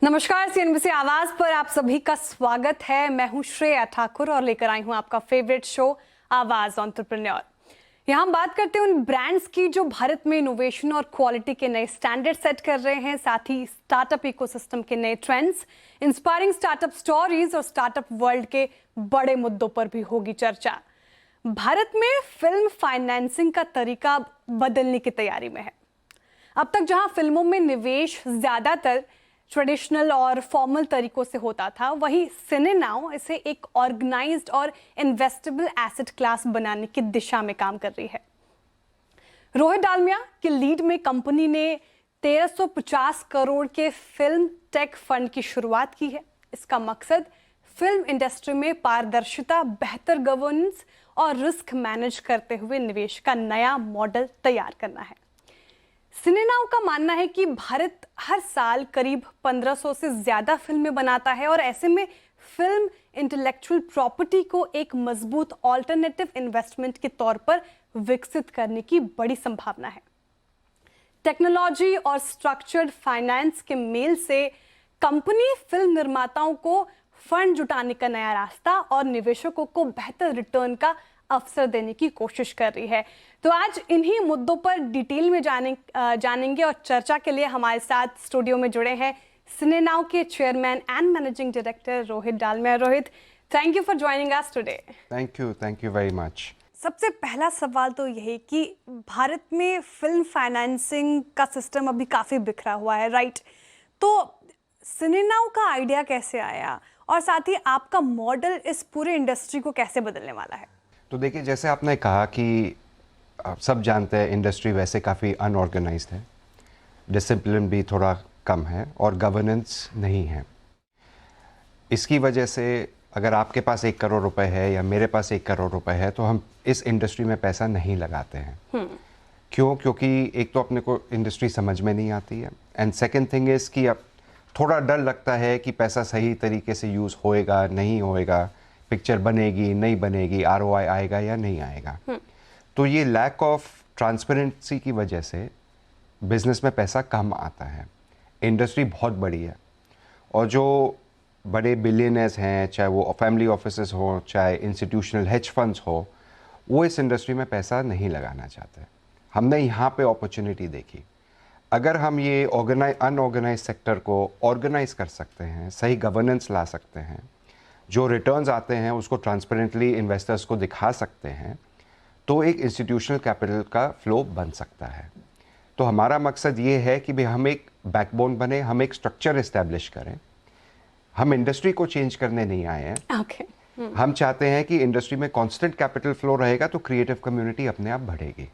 नमस्कार, सीएनबीसी आवाज पर आप सभी का स्वागत है। मैं हूं श्रेया ठाकुर और लेकर आई हूं आपका फेवरेट शो आवाज एंटरप्रेन्योर। यहां हम बात करते हैं उन ब्रांड्स की जो भारत में इनोवेशन और क्वालिटी के नए स्टैंडर्ड सेट कर रहे हैं, साथ ही स्टार्टअप इकोसिस्टम के नए ट्रेंड्स, इंस्पायरिंग स्टार्टअप स्टोरीज और स्टार्टअप वर्ल्ड के बड़े मुद्दों पर भी होगी चर्चा। भारत में फिल्म फाइनेंसिंग का तरीका बदलने की तैयारी में है। अब तक जहां फिल्मों में निवेश ज्यादातर ट्रेडिशनल और फॉर्मल तरीकों से होता था, वहीं सिनेनाउ इसे एक ऑर्गेनाइज्ड और इन्वेस्टेबल एसेट क्लास बनाने की दिशा में काम कर रही है। रोहित डालमिया के लीड में कंपनी ने 1350 करोड़ के फिल्म टेक फंड की शुरुआत की है। इसका मकसद फिल्म इंडस्ट्री में पारदर्शिता, बेहतर गवर्नेंस और रिस्क मैनेज करते हुए निवेश का नया मॉडल तैयार करना है। सिनेनाउ का मानना है कि भारत हर साल करीब 1500 से ज्यादा फिल्में बनाता है और ऐसे में फिल्म इंटेलेक्चुअल प्रॉपर्टी को एक मजबूत ऑल्टरनेटिव इन्वेस्टमेंट के तौर पर विकसित करने की बड़ी संभावना है। टेक्नोलॉजी और स्ट्रक्चर्ड फाइनेंस के मेल से कंपनी फिल्म निर्माताओं को फंड जुटाने का नया रास्ता और निवेशकों को बेहतर रिटर्न का अवसर देने की कोशिश कर रही है। तो आज इन्हीं मुद्दों पर डिटेल में जानेंगे और चर्चा के लिए हमारे साथ स्टूडियो में जुड़े हैं सिनेनाउ के chairman and managing director Rohit Dalmia. Rohit, thank you for joining us today. Thank you very much. सबसे पहला सवाल तो यही कि भारत में फिल्म फाइनेंसिंग का सिस्टम अभी काफी बिखरा हुआ है, राइट? तो सिनेनाउ का आइडिया कैसे आया और साथ ही आपका मॉडल इस पूरे इंडस्ट्री को कैसे बदलने वाला है? तो देखिए, जैसे आपने कहा कि आप सब जानते हैं इंडस्ट्री वैसे काफ़ी अनऑर्गेनाइज्ड है, डिसिप्लिन भी थोड़ा कम है और गवर्नेंस नहीं है। इसकी वजह से अगर आपके पास 1 करोड़ रुपए है या मेरे पास 1 करोड़ रुपए है तो हम इस इंडस्ट्री में पैसा नहीं लगाते हैं। क्यों? क्योंकि एक तो अपने को इंडस्ट्री समझ में नहीं आती है, एंड सेकेंड थिंग इज़ कि अब थोड़ा डर लगता है कि पैसा सही तरीके से यूज़ होएगा नहीं होएगा, पिक्चर बनेगी नहीं बनेगी, आरओआई आएगा या नहीं आएगा। तो ये लैक ऑफ ट्रांसपेरेंसी की वजह से बिजनेस में पैसा कम आता है। इंडस्ट्री बहुत बड़ी है और जो बड़े बिलियनर्स हैं, चाहे वो फैमिली ऑफिसेस हो, चाहे इंस्टीट्यूशनल हेज फंड्स हो, वो इस इंडस्ट्री में पैसा नहीं लगाना चाहते। हमने यहाँ पे अपॉर्चुनिटी देखी। अगर हम ये अनऑर्गेनाइज सेक्टर को ऑर्गेनाइज कर सकते हैं, सही गवर्नेंस ला सकते हैं, जो रिटर्न्स आते हैं उसको ट्रांसपेरेंटली इन्वेस्टर्स को दिखा सकते हैं, तो एक इंस्टीट्यूशनल कैपिटल का फ्लो बन सकता है। तो हमारा मकसद ये है कि भाई हम एक बैकबोन बने, हम एक स्ट्रक्चर इस्टेब्लिश करें। हम इंडस्ट्री को चेंज करने नहीं आए हैं। हम चाहते हैं कि इंडस्ट्री में कांस्टेंट कैपिटल फ्लो रहेगा तो क्रिएटिव कम्युनिटी अपने आप बढ़ेगी।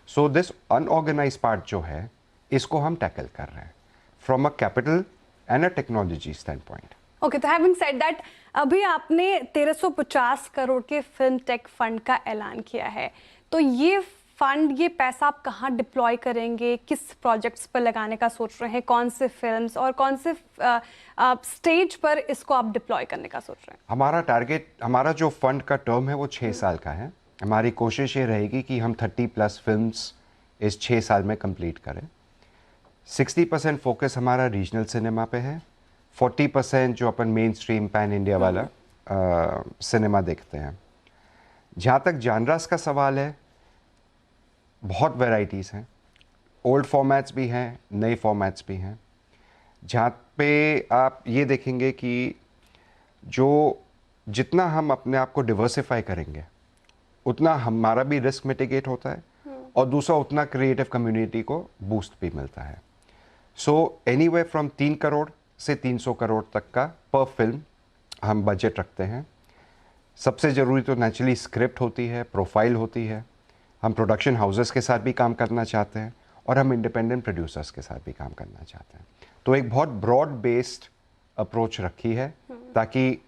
सो दिस अनऑर्गेनाइज पार्ट जो है, इसको हम टैकल कर रहे हैं from a capital and a technology stand point. Okay, तो हैविंग सेड दैट, अभी आपने 1350 करोड़ के फिल्म टेक फंड का ऐलान किया है, तो ये फंड, ये पैसा आप कहाँ डिप्लॉय करेंगे, किस प्रोजेक्ट्स पर लगाने का सोच रहे हैं, कौन से फिल्म्स और कौन से स्टेज पर इसको आप डिप्लॉय करने का सोच रहे हैं? हमारा टारगेट, हमारा जो फंड का टर्म है वो 6 साल का है। हमारी कोशिश ये रहेगी कि हम 30+ फिल्म्स इस 6 साल में कंप्लीट करें। 60% फोकस हमारा रीजनल सिनेमा पे है, 40% जो अपन मेन स्ट्रीम पैन इंडिया वाला सिनेमा देखते हैं। जहाँ तक जॉनरास का सवाल है, बहुत वैराइटीज़ हैं, ओल्ड फॉर्मेट्स भी हैं, नए फॉर्मेट्स भी हैं, जहाँ पे आप ये देखेंगे कि जो जितना हम अपने आप को डिवर्सिफाई करेंगे उतना हमारा भी रिस्क मिटिगेट होता है और दूसरा उतना क्रिएटिव कम्युनिटी को बूस्ट भी मिलता है। सो एनीवे फ्रॉम 3 करोड़ से 300 करोड़ तक का पर फिल्म हम बजट रखते हैं। सबसे ज़रूरी तो नेचुरली स्क्रिप्ट होती है, प्रोफाइल होती है। हम प्रोडक्शन हाउसेस के साथ भी काम करना चाहते हैं और हम इंडिपेंडेंट प्रोड्यूसर्स के साथ भी काम करना चाहते हैं। तो एक बहुत ब्रॉड बेस्ड अप्रोच रखी है ताकि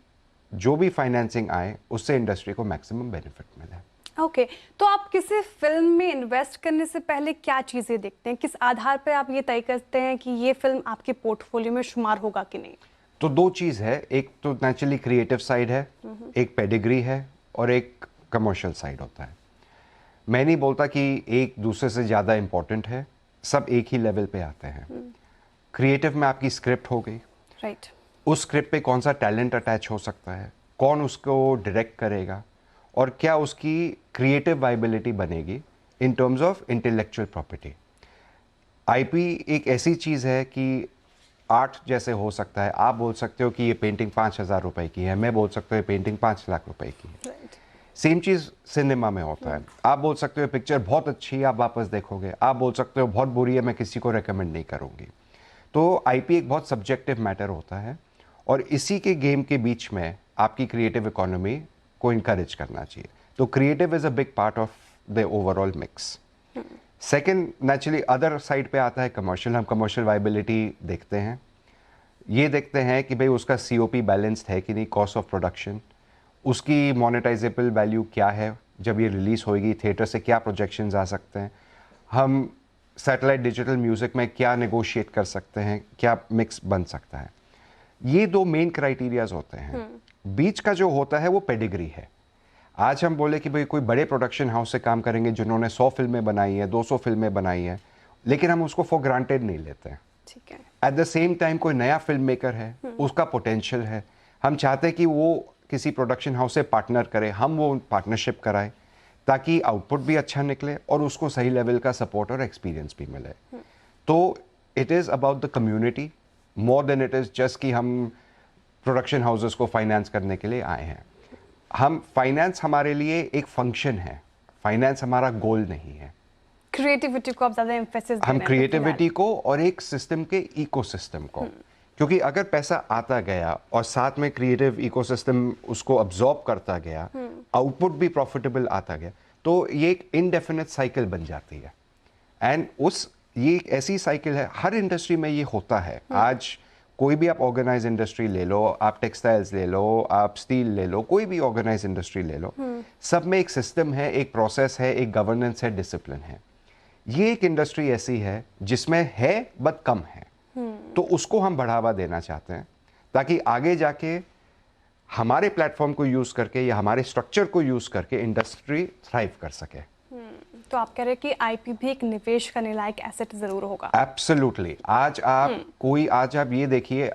जो भी फाइनेंसिंग आए उससे इंडस्ट्री को मैक्सिमम बेनिफिट मिले। ओके, तो आप किसी फिल्म में इन्वेस्ट करने से पहले क्या चीज़ें देखते हैं? किस आधार पर आप ये तय करते हैं कि ये फिल्म आपके पोर्टफोलियो में शुमार होगा कि नहीं? तो 2 चीज़ है, एक तो नेचुरली क्रिएटिव साइड है, एक पेडिग्री है और एक कमर्शियल साइड होता है। मैं नहीं बोलता कि एक दूसरे से ज़्यादा इम्पोर्टेंट है, सब एक ही लेवल पे आते हैं। क्रिएटिव में आपकी स्क्रिप्ट हो गई, राइट। उस स्क्रिप्ट पे कौन सा टैलेंट अटैच हो सकता है, कौन उसको डायरेक्ट करेगा, और क्या उसकी क्रिएटिव वाइबिलिटी बनेगी in terms of intellectual property. IP एक ऐसी चीज़ है कि आर्ट जैसे हो सकता है। आप बोल सकते हो कि ये पेंटिंग 5,000 रुपए की है, मैं बोल सकता हूँ ये पेंटिंग 5 लाख रुपए की है। राइट। सेम चीज़ सिनेमा में होता है। आप बोल सकते हो पिक्चर बहुत अच्छी है, आप वापस देखोगे। आप बोल सकते हो बहुत बुरी है, मैं किसी को रेकमेंड नहीं करूँगी। तो आईपी एक बहुत सब्जेक्टिव मैटर होता है, और इसी के गेम के बीच में आपकी क्रिएटिव इकोनॉमी को इनकरेज करना चाहिए। तो creative is a big part of the overall mix. Second, naturally other side पे आता है कमर्शियल। हम कमर्शियल वाइबिलिटी देखते हैं, ये देखते हैं कि भाई उसका सीओपी बैलेंस्ड है कि नहीं, कॉस्ट ऑफ प्रोडक्शन, उसकी मोनेटाइजेबल वैल्यू क्या है, जब ये रिलीज़ होएगी थिएटर से क्या प्रोजेक्शंस आ सकते हैं, हम सैटेलाइट डिजिटल म्यूज़िक में क्या नेगोशिएट कर सकते हैं, क्या मिक्स बन सकता है। ये दो मेन क्राइटेरियाज होते हैं। बीच का जो होता है वो पेडिग्री है। आज हम बोले कि भाई कोई बड़े प्रोडक्शन हाउस से काम करेंगे जिन्होंने 100 फिल्में बनाई हैं, 200 फिल्में बनाई हैं, लेकिन हम उसको फॉर ग्रांटेड नहीं लेते हैं। ठीक है। एट द सेम टाइम कोई नया फिल्म मेकर है, उसका पोटेंशियल है, हम चाहते हैं कि वो किसी प्रोडक्शन हाउस से पार्टनर करे, हम वो पार्टनरशिप कराएं ताकि आउटपुट भी अच्छा निकले और उसको सही लेवल का सपोर्ट और एक्सपीरियंस भी मिले। तो it is about the community more than it is just कि हम प्रोडक्शन हाउसेस को फाइनेंस करने के लिए आए हैं। हम फाइनेंस हमारे लिए एक फंक्शन है, फाइनेंस हमारा गोल नहीं है। क्रिएटिविटी को आप ज़्यादा एम्फेसिस हम क्रिएटिविटी को और एक सिस्टम के इकोसिस्टम को, क्योंकि अगर पैसा आता गया और साथ में क्रिएटिव इकोसिस्टम उसको अब्जॉर्ब करता गया, आउटपुट भी प्रॉफिटेबल आता गया, तो ये एक इनडेफिनिट साइकिल बन जाती है। एंड ये एक ऐसी साइकिल है, हर इंडस्ट्री में ये होता है। आज कोई भी आप ऑर्गेनाइज इंडस्ट्री ले लो, आप टेक्सटाइल्स ले लो, आप स्टील ले लो, कोई भी ऑर्गेनाइज इंडस्ट्री ले लो, सब में एक सिस्टम है, एक प्रोसेस है, एक गवर्नेंस है, डिसिप्लिन है। ये एक इंडस्ट्री ऐसी है जिसमें है बट कम है, तो उसको हम बढ़ावा देना चाहते हैं ताकि आगे जाके हमारे प्लेटफॉर्म को यूज करके या हमारे स्ट्रक्चर को यूज करके इंडस्ट्री थ्राइव कर सके। तो आप कह रहे हैं कि आईपी भी एक निवेश करने लायक एसेट जरूर होगा। एब्सोल्युटली। आज आप ये देखिए,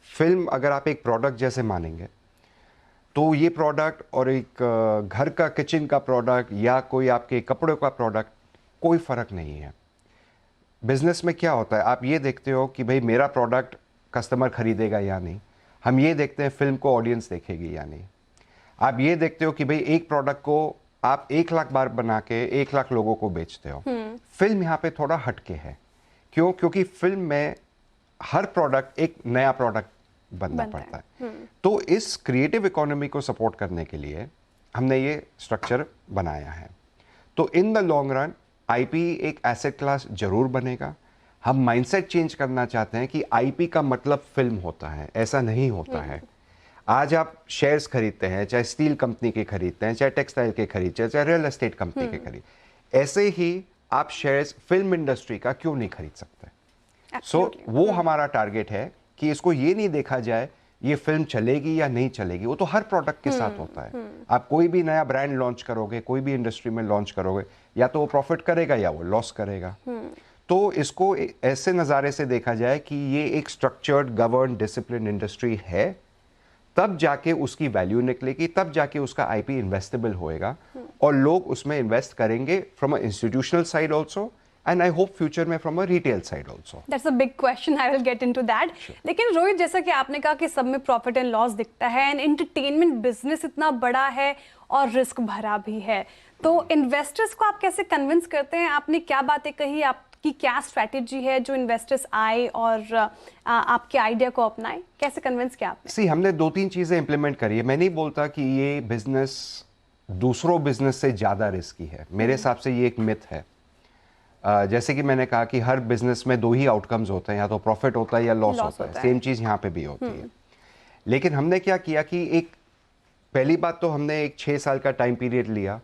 फिल्म अगर आप एक प्रोडक्ट जैसे मानेंगे, तो ये प्रोडक्ट और एक घर का किचन का प्रोडक्ट या कोई आपके कपड़ों का प्रोडक्ट, कोई फर्क नहीं है। बिजनेस में क्या होता है, आप ये देखते हो कि भाई मेरा प्रोडक्ट कस्टमर खरीदेगा या नहीं। हम ये देखते हैं फिल्म को ऑडियंस देखेगी या नहीं। आप ये देखते हो कि भाई एक प्रोडक्ट को आप 1 लाख बार बना के 1 लाख लोगों को बेचते हो। फिल्म यहाँ पे थोड़ा हटके है। क्यों? क्योंकि फिल्म में हर प्रोडक्ट एक नया प्रोडक्ट बनना पड़ता है। तो इस क्रिएटिव इकोनॉमी को सपोर्ट करने के लिए हमने ये स्ट्रक्चर बनाया है। तो in the long run IP एक एसेट क्लास जरूर बनेगा। हम माइंडसेट चेंज करना चाहते हैं कि आईपी का मतलब फिल्म होता है, ऐसा नहीं होता है। आज आप शेयर्स खरीदते हैं, चाहे स्टील कंपनी के खरीदते हैं, चाहे टेक्सटाइल के खरीदते हैं, चाहे रियल एस्टेट कंपनी के खरीद, ऐसे ही आप शेयर्स फिल्म इंडस्ट्री का क्यों नहीं खरीद सकते। सो वो हमारा टारगेट है कि इसको ये नहीं देखा जाए ये फिल्म चलेगी या नहीं चलेगी, वो तो हर प्रोडक्ट के साथ होता है। आप कोई भी नया ब्रांड लॉन्च करोगे, कोई भी इंडस्ट्री में लॉन्च करोगे, या तो वो प्रॉफिट करेगा या वो लॉस करेगा। तो इसको ऐसे नज़ारे से देखा जाए कि ये एक स्ट्रक्चर्ड, गवर्न, डिसिप्लिन इंडस्ट्री है, तब जाके उसकी वैल्यू निकलेगी, तब जाके उसका आईपी इन्वेस्टेबल होएगा और लोग उसमें इन्वेस्ट करेंगे from a institutional side also, and I hope future में from a retail side also. That's a big question. I will get into that. लेकिन रोहित, जैसा कि आपने कहा कि सब में प्रॉफिट एंड लॉस दिखता है, एंड एंटरटेनमेंट बिजनेस इतना बड़ा है और रिस्क भरा भी है, तो इन्वेस्टर्स को आप कैसे कन्विंस करते हैं? आपने क्या बातें कही, आपकी क्या स्ट्रैटेजी है जो इन्वेस्टर्स आए और आपके आइडिया को अपनाए? कैसे कन्विंस किया आपने? हमने 2-3 चीजें इंप्लीमेंट करी है। मैं नहीं बोलता कि ये बिजनेस दूसरों बिजनेस से ज्यादा रिस्की है। मेरे हिसाब से ये एक मिथ है। जैसे कि मैंने कहा कि हर बिजनेस में 2 ही आउटकम्स होते हैं, या तो प्रॉफिट होता है या लॉस होता है। सेम चीज़ यहाँ पे भी होती है। लेकिन हमने क्या किया कि एक पहली बात तो हमने एक 6 साल का टाइम पीरियड लिया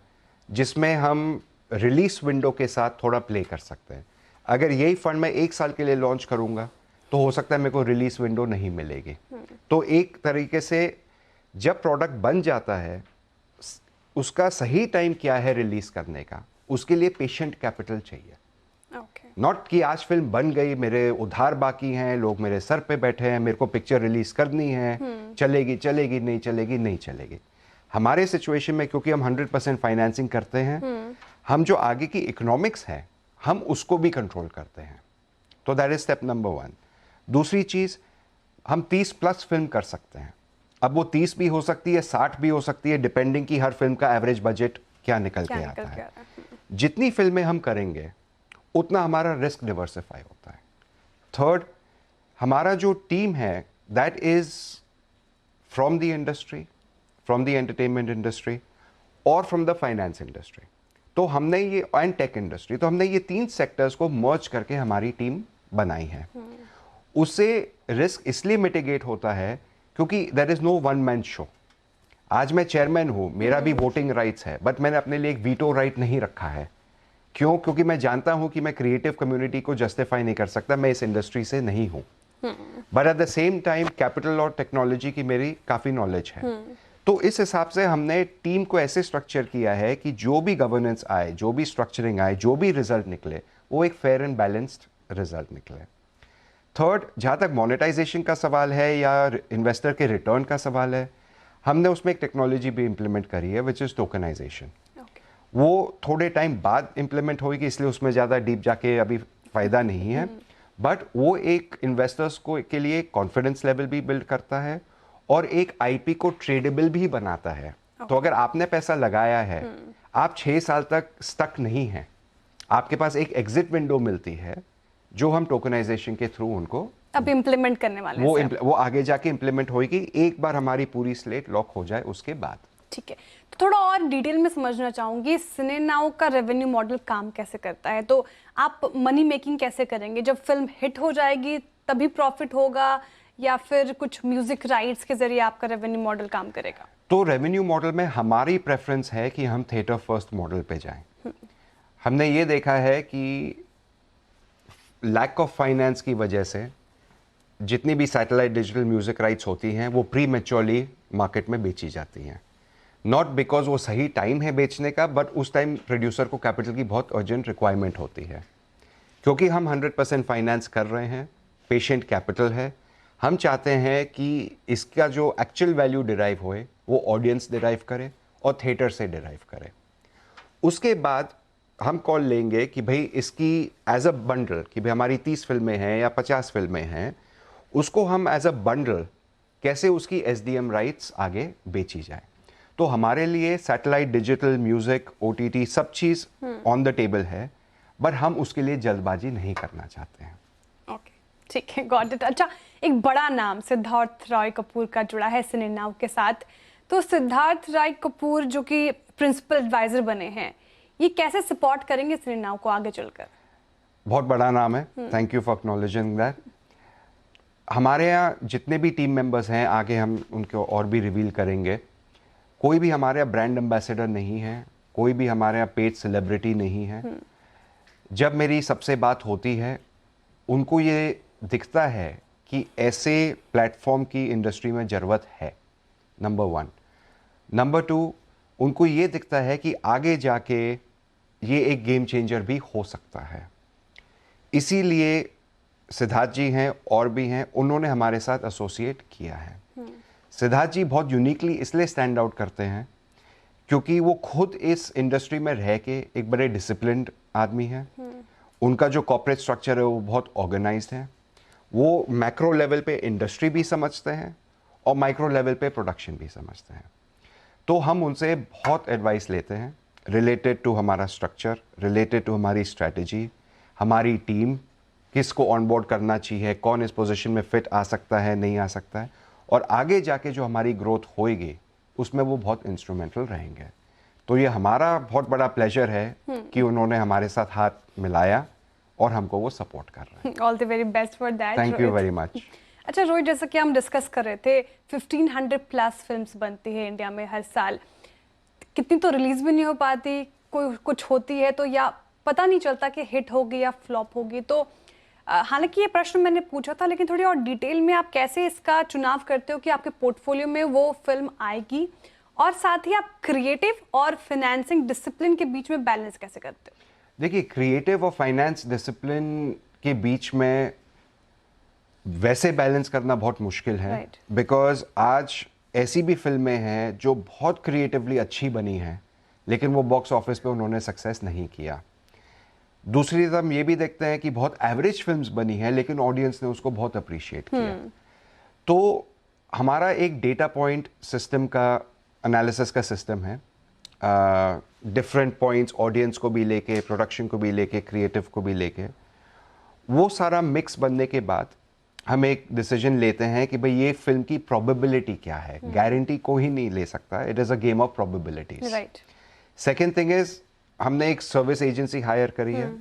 जिसमें हम रिलीज विंडो के साथ थोड़ा प्ले कर सकते हैं। अगर यही फंड मैं 1 साल के लिए लॉन्च करूँगा तो हो सकता है मेरे को रिलीज विंडो नहीं मिलेगी। तो एक तरीके से जब प्रोडक्ट बन जाता है उसका सही टाइम क्या है रिलीज करने का, उसके लिए पेशेंट कैपिटल चाहिए। ओके। नॉट कि आज फिल्म बन गई, मेरे उधार बाकी हैं, लोग मेरे सर पे बैठे हैं, मेरे को पिक्चर रिलीज करनी है, चलेगी चलेगी नहीं चलेगी नहीं चलेगी। हमारे सिचुएशन में क्योंकि हम 100% फाइनेंसिंग करते हैं, हम जो आगे की इकोनॉमिक्स है हम उसको भी कंट्रोल करते हैं। तो दैट इज स्टेप नंबर 1। दूसरी चीज, हम 30+ फिल्म कर सकते हैं। अब वो 30 भी हो सकती है, 60 भी हो सकती है, डिपेंडिंग कि हर फिल्म का एवरेज बजट क्या निकल के आता है। जितनी फिल्में हम करेंगे उतना हमारा रिस्क डिवर्सिफाई होता है। थर्ड, हमारा जो टीम है that is from the industry, from the entertainment industry और फ्रॉम द फाइनेंस इंडस्ट्री। तो हमने ये, एंड टेक इंडस्ट्री, तो हमने ये 3 सेक्टर्स को मर्ज करके हमारी टीम बनाई है। उससे रिस्क इसलिए मिटिगेट होता है क्योंकि there is no one man show. आज मैं चेयरमैन हूं, मेरा भी वोटिंग राइट्स है, बट मैंने अपने लिए एक वीटो राइट नहीं रखा है। क्यों? क्योंकि मैं जानता हूं कि मैं क्रिएटिव कम्युनिटी को जस्टिफाई नहीं कर सकता, मैं इस इंडस्ट्री से नहीं हूं। But at the same time capital और टेक्नोलॉजी की मेरी काफ़ी नॉलेज है। तो इस हिसाब से हमने टीम को ऐसे स्ट्रक्चर किया है कि जो भी गवर्नेंस आए, जो भी स्ट्रक्चरिंग आए, जो भी रिजल्ट निकले, वो एक फेयर एंड बैलेंस्ड रिजल्ट निकले। थर्ड, जहाँ तक मोनेटाइजेशन का सवाल है या इन्वेस्टर के रिटर्न का सवाल है, हमने उसमें एक टेक्नोलॉजी भी इंप्लीमेंट करी है विच इज़ टोकनाइजेशन। वो थोड़े टाइम बाद इंप्लीमेंट होगी, इसलिए उसमें ज़्यादा डीप जाके अभी फ़ायदा नहीं है। बट वो एक इन्वेस्टर्स को के लिए कॉन्फिडेंस लेवल भी बिल्ड करता है और एक आईपी को ट्रेडेबल भी बनाता है। तो अगर आपने पैसा लगाया है, आप 6 साल तक स्टक नहीं हैं, आपके पास एक एग्जिट विंडो मिलती है जो हम टोकनाइजेशन के थ्रू उनको अब इम्प्लीमेंट करने वाले हैं। वो आगे जाके इंप्लीमेंट होगी एक बार हमारी पूरी स्लेट लॉक हो जाए उसके बाद। ठीक है, तो थोड़ा और डिटेल में समझना चाहूंगी सिने नाउ का रेवेन्यू मॉडल काम कैसे करता है। तो आप मनी मेकिंग कैसे करेंगे? जब फिल्म हिट हो जाएगी तभी प्रॉफिट होगा या फिर कुछ म्यूजिक राइट्स के जरिए आपका रेवेन्यू मॉडल काम करेगा? तो रेवेन्यू मॉडल में हमारी प्रेफरेंस है कि हम थिएटर फर्स्ट मॉडल पे जाएं। हमने ये देखा है कि लैक ऑफ फाइनेंस की वजह से जितनी भी सैटेलाइट डिजिटल म्यूजिक राइट्स होती हैं वो प्री मैच्योरली मार्केट में बेची जाती हैं। नॉट बिकॉज वो सही टाइम है बेचने का, बट उस टाइम प्रोड्यूसर को कैपिटल की बहुत अर्जेंट रिक्वायरमेंट होती है। क्योंकि हम 100% फाइनेंस कर रहे हैं, पेशेंट कैपिटल है, हम चाहते हैं कि इसका जो एक्चुअल वैल्यू डिराइव होए वो ऑडियंस डिराइव करे और थिएटर से डिराइव करे। उसके बाद हम कॉल लेंगे कि भाई इसकी एज अ बंडल, कि भाई हमारी 30 फिल्में हैं या 50 फिल्में हैं, उसको हम एज अ बंडल कैसे उसकी एसडीएम राइट्स आगे बेची जाए। तो हमारे लिए सैटेलाइट डिजिटल म्यूजिक ओटीटी सब चीज़ ऑन द टेबल है, बट हम उसके लिए जल्दबाजी नहीं करना चाहते हैं। ओके, ठीक है, गॉट इट। अच्छा, एक बड़ा नाम सिद्धार्थ रॉय कपूर का जुड़ा है सिने नाउ के साथ। तो सिद्धार्थ रॉय कपूर जो कि प्रिंसिपल एडवाइजर बने हैं, ये कैसे सपोर्ट करेंगे सिने नाउ को आगे चलकर? बहुत बड़ा नाम है, thank you for acknowledging that. हमारे यहाँ जितने भी टीम मेंबर्स हैं, आगे हम उनको और भी रिवील करेंगे। कोई भी हमारे यहाँ ब्रांड एम्बेसडर नहीं है, कोई भी हमारे यहाँ पेड सेलिब्रिटी नहीं है। जब मेरी सबसे बात होती है, उनको ये दिखता है कि ऐसे प्लेटफॉर्म की इंडस्ट्री में ज़रूरत है, नंबर 1। नंबर 2, उनको ये दिखता है कि आगे जाके ये एक गेम चेंजर भी हो सकता है। इसीलिए सिद्धार्थ जी हैं और भी हैं, उन्होंने हमारे साथ एसोसिएट किया है। सिद्धार्थ जी बहुत यूनिकली इसलिए स्टैंड आउट करते हैं क्योंकि वो खुद इस इंडस्ट्री में रह के एक बड़े डिसिप्लिन्ड आदमी हैं। उनका जो कॉर्पोरेट स्ट्रक्चर है वो बहुत ऑर्गेनाइज्ड है। वो मैक्रो लेवल पे इंडस्ट्री भी समझते हैं और माइक्रो लेवल पे प्रोडक्शन भी समझते हैं। तो हम उनसे बहुत एडवाइस लेते हैं रिलेटेड टू हमारा स्ट्रक्चर, रिलेटेड टू हमारी स्ट्रैटेजी, हमारी टीम किसको ऑनबोर्ड करना चाहिए, कौन इस पोजीशन में फिट आ सकता है, नहीं आ सकता है, और आगे जाके जो हमारी ग्रोथ होएगी उसमें वो बहुत इंस्ट्रूमेंटल रहेंगे। तो ये हमारा बहुत बड़ा प्लेजर है कि उन्होंने हमारे साथ हाथ मिलाया और हमको वो सपोर्ट कर रहे हैं। All the very best for that. Thank you very much. अच्छा रोहित, जैसा कि हम डिस्कस कर रहे थे, 1500+ फिल्म्स बनती है इंडिया में हर साल। कितनी तो रिलीज भी नहीं हो पाती, कोई कुछ होती है तो या पता नहीं चलता कि हिट होगी या फ्लॉप होगी। तो हालांकि ये प्रश्न मैंने पूछा था, लेकिन थोड़ी और डिटेल में आप कैसे इसका चुनाव करते हो कि आपके पोर्टफोलियो में वो फिल्म आएगी, और साथ ही आप क्रिएटिव और फाइनेंसिंग डिसिप्लिन के बीच में बैलेंस कैसे करते हो? देखिए, क्रिएटिव और फाइनेंस डिसिप्लिन के बीच में वैसे बैलेंस करना बहुत मुश्किल है, Right. बिकॉज आज ऐसी भी फिल्में हैं जो बहुत क्रिएटिवली अच्छी बनी हैं, लेकिन वो बॉक्स ऑफिस पे उन्होंने सक्सेस नहीं किया। दूसरी तरफ हम ये भी देखते हैं कि बहुत एवरेज फिल्म्स बनी हैं, लेकिन ऑडियंस ने उसको बहुत अप्रिशिएट किया। तो हमारा एक डेटा पॉइंट सिस्टम का, एनालिसिस का सिस्टम है, डिफरेंट पॉइंट्स ऑडियंस को भी लेके, प्रोडक्शन को भी लेके, क्रिएटिव को भी लेके, वो सारा मिक्स बनने के बाद हम एक डिसीजन लेते हैं कि भाई ये फिल्म की प्रोबेबिलिटी क्या है। गारंटी को ही नहीं ले सकता, it is a game of probabilities. Right. Second thing is, हमने एक सर्विस एजेंसी हायर करी है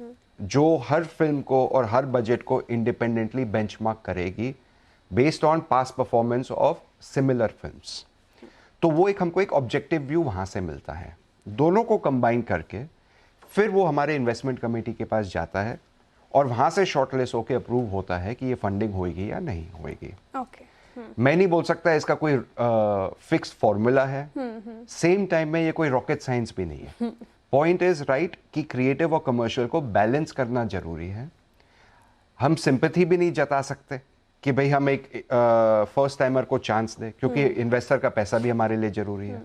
जो हर फिल्म को और हर बजट को इंडिपेंडेंटली बेंचमार्क करेगी based on past performance of similar films. तो वो एक हमको एक ऑब्जेक्टिव व्यू वहाँ से मिलता है। दोनों को कंबाइन करके फिर वो हमारे इन्वेस्टमेंट कमेटी के पास जाता है और वहाँ से शॉर्टलिस्ट होकर अप्रूव होता है कि ये फंडिंग होएगी या नहीं होएगी। ओके। मैं नहीं बोल सकता इसका कोई फिक्स फॉर्मूला है, सेम टाइम में ये कोई रॉकेट साइंस भी नहीं है। पॉइंट इज राइट कि क्रिएटिव और कमर्शियल को बैलेंस करना जरूरी है। हम सिंपैथी भी नहीं जता सकते कि भाई हम एक फर्स्ट टाइमर को चांस दें, क्योंकि इन्वेस्टर का पैसा भी हमारे लिए जरूरी है।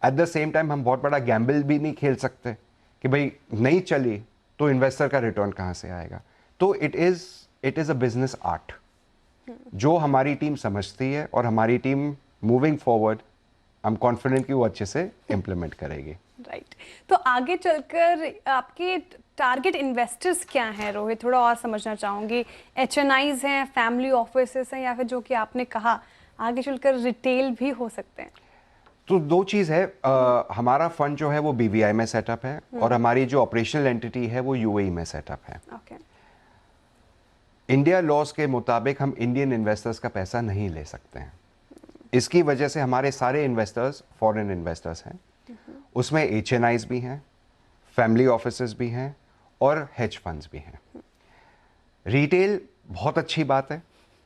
एट द सेम टाइम हम बहुत बड़ा गैम्बल भी नहीं खेल सकते कि भाई नहीं चली तो इन्वेस्टर का रिटर्न कहाँ से आएगा। तो it is a business art जो हमारी टीम समझती है, और हमारी team moving forward I am confident कि वो अच्छे से इम्प्लीमेंट करेगी। राइट। तो आगे चलकर आपके टारगेट इन्वेस्टर्स क्या हैं रोहित, थोड़ा और समझना चाहूँगी। HNIs हैं, फैमिली ऑफिसेस हैं, या फिर जो कि आपने कहा आगे चलकर रिटेल भी हो सकते हैं? तो दो चीज़ है, हमारा फंड जो है वो BVI में सेटअप है और हमारी जो ऑपरेशनल एंटिटी है वो UAE में सेटअप है। ओके। इंडिया लॉज के मुताबिक हम इंडियन इन्वेस्टर्स का पैसा नहीं ले सकते हैं। इसकी वजह से हमारे सारे इन्वेस्टर्स फॉरेन इन्वेस्टर्स हैं। उसमें HNIs भी हैं, फैमिली ऑफिसेस भी हैं और हेज फंड्स भी हैं। रिटेल बहुत अच्छी बात है,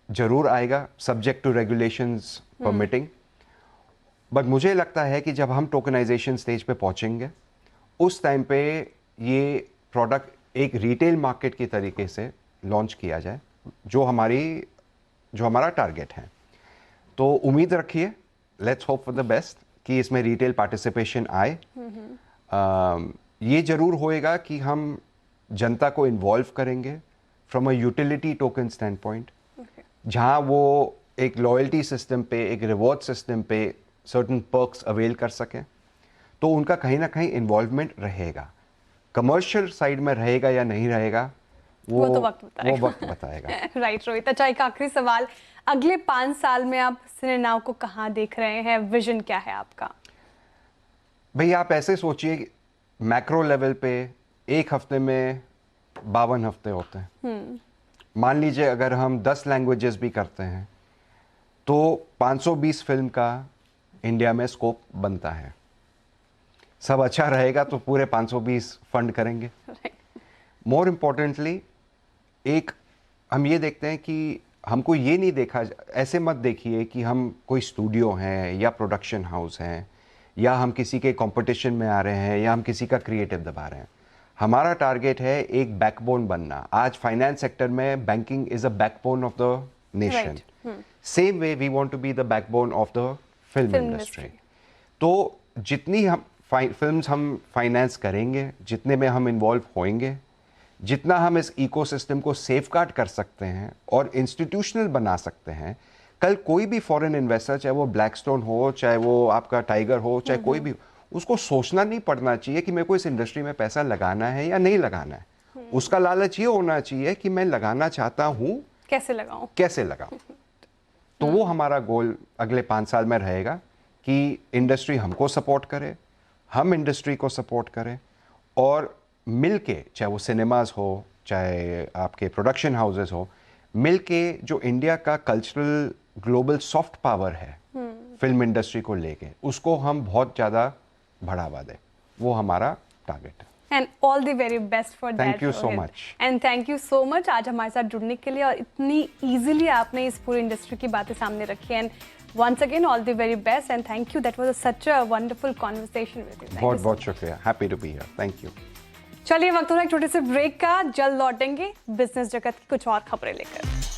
जरूर आएगा subject to regulations permitting. But मुझे लगता है कि जब हम टोकनाइजेशन स्टेज पे पहुंचेंगे उस टाइम पे ये प्रोडक्ट एक रिटेल मार्केट की तरीके से लॉन्च किया जाए, जो हमारा टारगेट है। तो उम्मीद रखिए, let's hope for the best कि इसमें रिटेल पार्टिसिपेशन आए। ये जरूर होएगा कि हम जनता को इन्वॉल्व करेंगे from a utility token stand point, जहाँ वो एक लॉयल्टी सिस्टम पे, एक रिवॉर्ड सिस्टम पे सर्टन पर्क्स अवेल कर सकें। तो उनका कहीं ना कहीं इन्वॉल्वमेंट रहेगा। कमर्शियल साइड में रहेगा या नहीं रहेगा वो तो वक्त बताएगा। वो वक्त बताएगा। राइट रोहित, अच्छा एक आखिरी सवाल, अगले 5 साल में आप सिनेनाव को कहाँ देख रहे हैं, विजन क्या है आपका? भाई आप ऐसे सोचिए, मैक्रो लेवल पे एक हफ्ते में 52 हफ्ते होते हैं। मान लीजिए अगर हम 10 लैंग्वेजेस भी करते हैं तो 520 फिल्म का इंडिया में स्कोप बनता है। सब अच्छा रहेगा तो पूरे 520 फंड करेंगे। मोर इम्पोर्टेंटली एक हम ये देखते हैं कि हमको ये नहीं देखा, ऐसे मत देखिए कि हम कोई स्टूडियो हैं या प्रोडक्शन हाउस हैं या हम किसी के कंपटीशन में आ रहे हैं या हम किसी का क्रिएटिव दबा रहे हैं। हमारा टारगेट है एक बैकबोन बनना। आज फाइनेंस सेक्टर में banking is a backbone of the nation. Same way we want to be the backbone of the film industry. तो जितनी हम फिल्म्स हम फाइनेंस करेंगे, जितने में हम इन्वॉल्व होएंगे, जितना हम इस इकोसिस्टम को सेफगार्ड कर सकते हैं और इंस्टीट्यूशनल बना सकते हैं, कल कोई भी फॉरेन इन्वेस्टर, चाहे वो ब्लैकस्टोन हो, चाहे वो आपका टाइगर हो, चाहे कोई भी, उसको सोचना नहीं पड़ना चाहिए कि मेरे को इस इंडस्ट्री में पैसा लगाना है या नहीं लगाना है। उसका लालच ये होना चाहिए कि मैं लगाना चाहता हूँ, कैसे लगाऊं। तो वो हमारा गोल अगले 5 साल में रहेगा कि इंडस्ट्री हमको सपोर्ट करे, हम इंडस्ट्री को सपोर्ट करें, और मिलके, चाहे वो सिनेमाज हो, चाहे आपके प्रोडक्शन हाउसेस हो, मिलके जो इंडिया का कल्चरल ग्लोबल सॉफ्ट पावर है फिल्म इंडस्ट्री को लेके, उसको हम बहुत ज़्यादा बढ़ावा दें। वो हमारा टारगेट है। And all the very best for that. Thank you so Rohit. much. And thank you so much आज हमारे साथ जुड़ने के लिए और इतनी easily आपने इस पूरी इंडस्ट्री की बातें सामने रखी। And once again all the very best and thank you. That was such a wonderful conversation with you. बहुत बहुत शुक्रिया। Happy to be here. Thank you. चलिए वक्त हो रहा है एक छोटे से ब्रेक का, जल्द लौटेंगे बिजनेस जगत की कुछ और खबरें लेकर।